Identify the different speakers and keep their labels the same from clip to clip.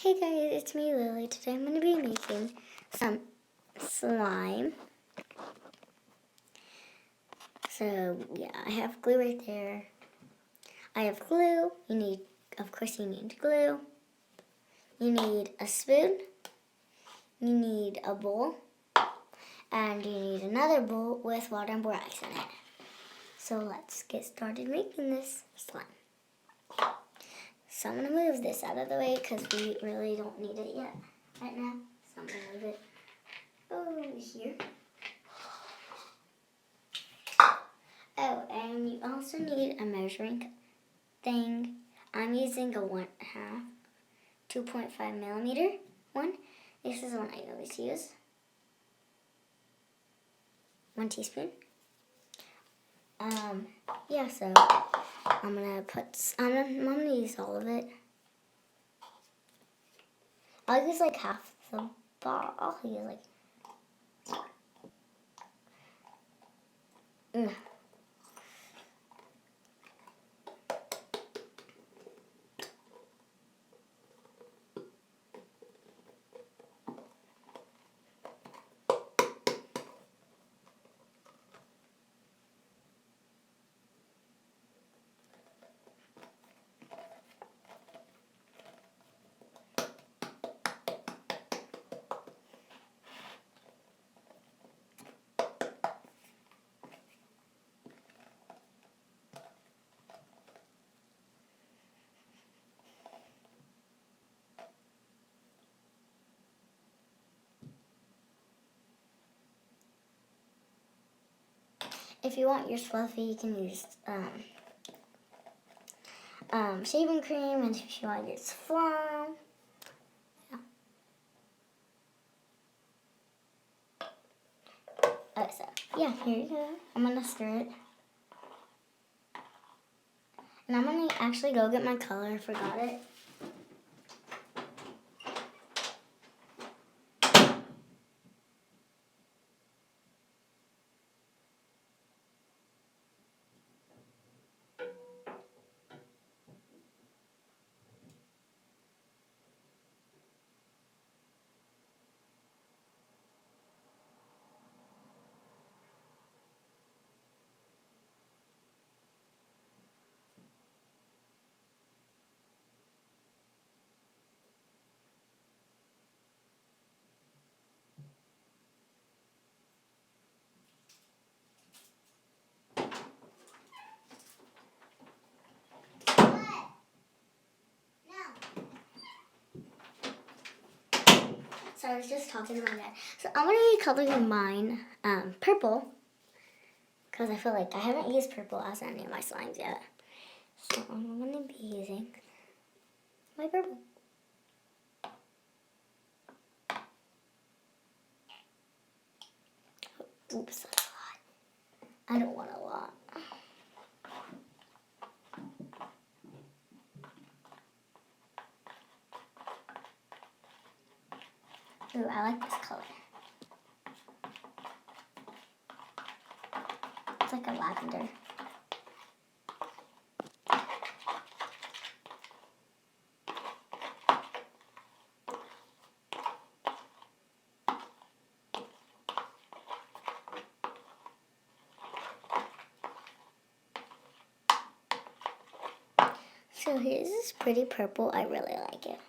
Speaker 1: Hey guys, it's me Lily. Today I'm going to be making some slime. So yeah, I have glue right there. I have glue. Of course you need glue. You need a spoon. You need a bowl. And you need another bowl with water and borax in it. So let's get started making this slime. So I'm going to move this out of the way because we really don't need it yet right now. So I'm going to move it over here. Oh, and you also need a measuring thing. I'm using a 1/2, 2.5 millimeter one. This is the one I always use. 1 teaspoon. Yeah, so I'm gonna use all of it. I'll use like half the bottle. I'll use like, If you want yours fluffy, you can use shaving cream, and if you want yours firm, yeah. Okay, so yeah, here you go. I'm gonna stir it, and I'm gonna actually go get my color. I forgot it. So I was just talking to my dad. So I'm gonna be coloring mine purple, because I feel like I haven't used purple as any of my slimes yet. So I'm gonna be using my purple. Oops, that's a lot. I don't want a lot. Ooh, I like this color. It's like a lavender. So here's this pretty purple. I really like it.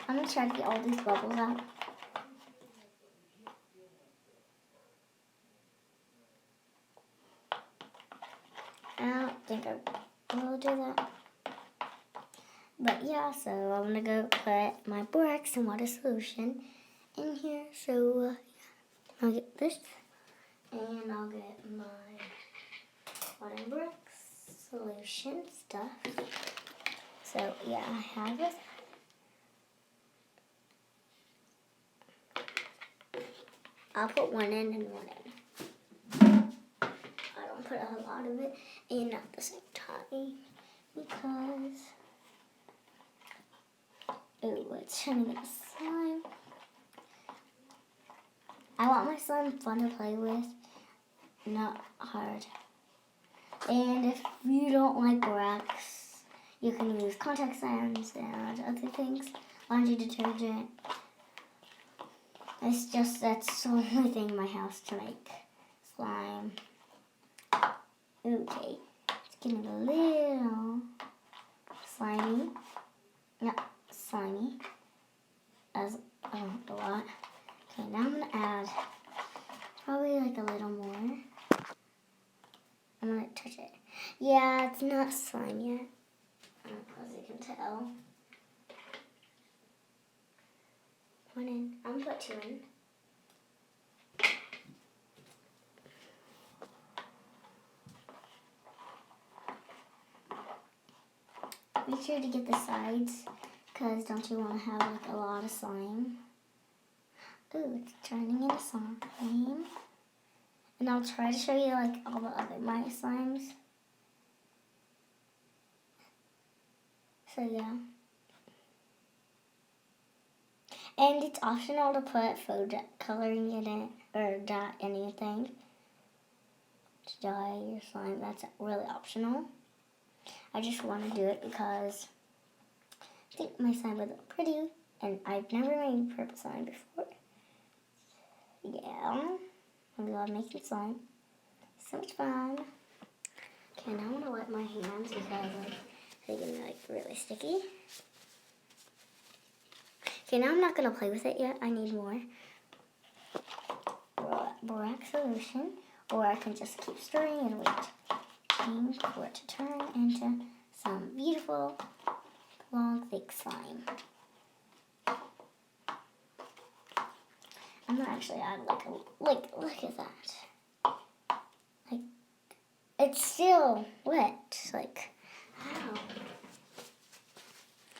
Speaker 1: I'm gonna try to get all these bubbles out. I don't think I will do that. But yeah, so I'm gonna go put my borax and water solution in here. So I'll get this, and I'll get my water and borax solution stuff. So yeah, I have it. I'll put one in and one in. I don't put a lot of it in at the same time because Ooh, it's turning into slime. I want my slime fun to play with, not hard. And if you don't like borax, you can use contact lenses and other things. Laundry detergent. It's just that's the only thing in my house to make slime. Okay, it's getting a little slimy. Not slimy. As a lot. Okay, now I'm gonna add probably like a little more. I'm gonna touch it. Yeah, it's not slime yet, as you can tell. One in. I'm gonna put 2 in. Make sure to get the sides, because don't you want to have like a lot of slime? Ooh, it's turning into slime. And I'll try to show you like all the other my slimes. So yeah. And it's optional to put food coloring in it, or dye anything to dye your slime. That's really optional. I just want to do it because I think my slime would look pretty, and I've never made purple slime before. Yeah, I love making slime. So much fun. Okay, now I'm gonna wipe my hands because they're getting like really sticky. Okay, now I'm not gonna play with it yet. I need more borax solution, or I can just keep stirring and wait for it to turn into some beautiful long thick slime. I'm gonna actually add look at that. Like, it's still wet. Like, how?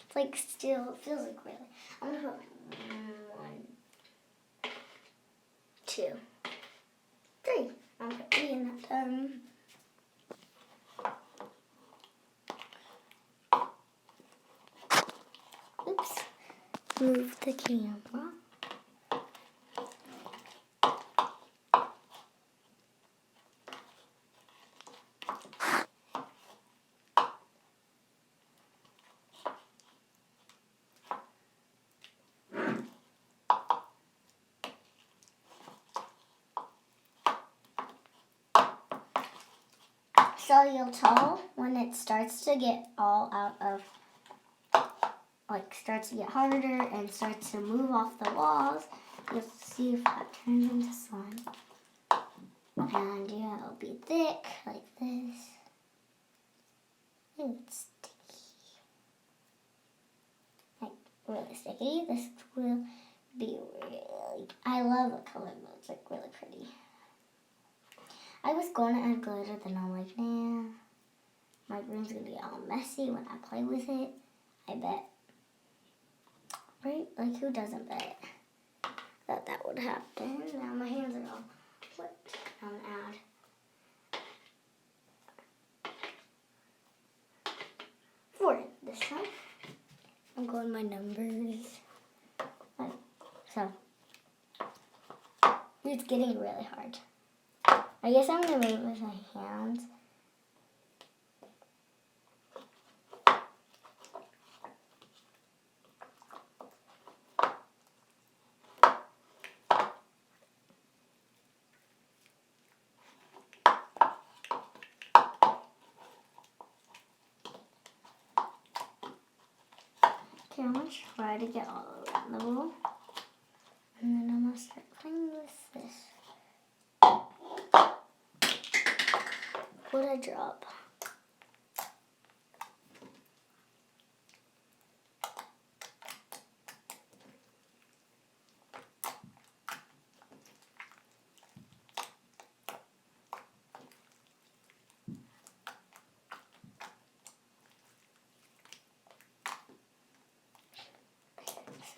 Speaker 1: It's like still, it feels like really. I'm gonna put 1, 2, 3. I'm gonna put 3 in that time. Oops. Move the camera. So you'll tell when it starts to get all out of, like starts to get harder and starts to move off the walls. You'll see if that turns into slime. And yeah, it'll be thick like this. Ooh, it's sticky. Like really sticky. This will be really, I love the color, but it's like really pretty. I was going to add glitter, then I'm like, nah. My room's going to be all messy when I play with it. I bet. Right? Like, who doesn't bet that would happen? Now my hands are all wet. I'm going to add 4 this time. I'm going my numbers. So, it's getting really hard. I guess I'm going to move it with my hands. Okay, I'm going to try to get all around the bowl. And then I'm going to start playing with this. What did I drop?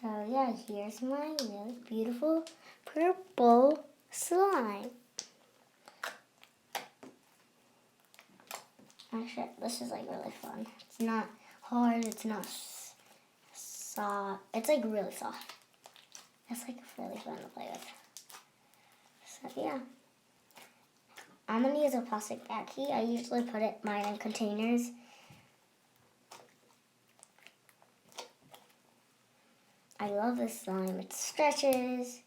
Speaker 1: So yeah, here's my really beautiful purple slime. Actually, this is like really fun. It's not hard. It's not soft. It's like really soft. It's like really fun to play with. So yeah. I'm gonna use a plastic baggie. I usually put mine in containers. I love this slime. It stretches.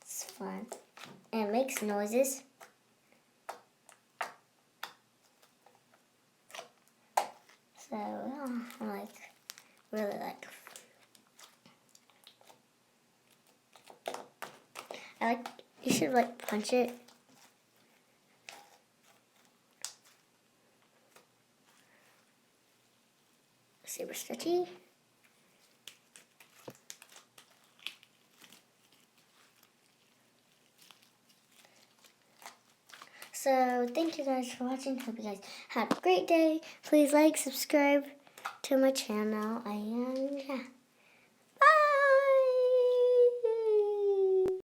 Speaker 1: It's fun. And it makes noises. So I really like. You should punch it. Super stretchy. So thank you guys for watching. Hope you guys had a great day. Please like, subscribe to my channel, and yeah.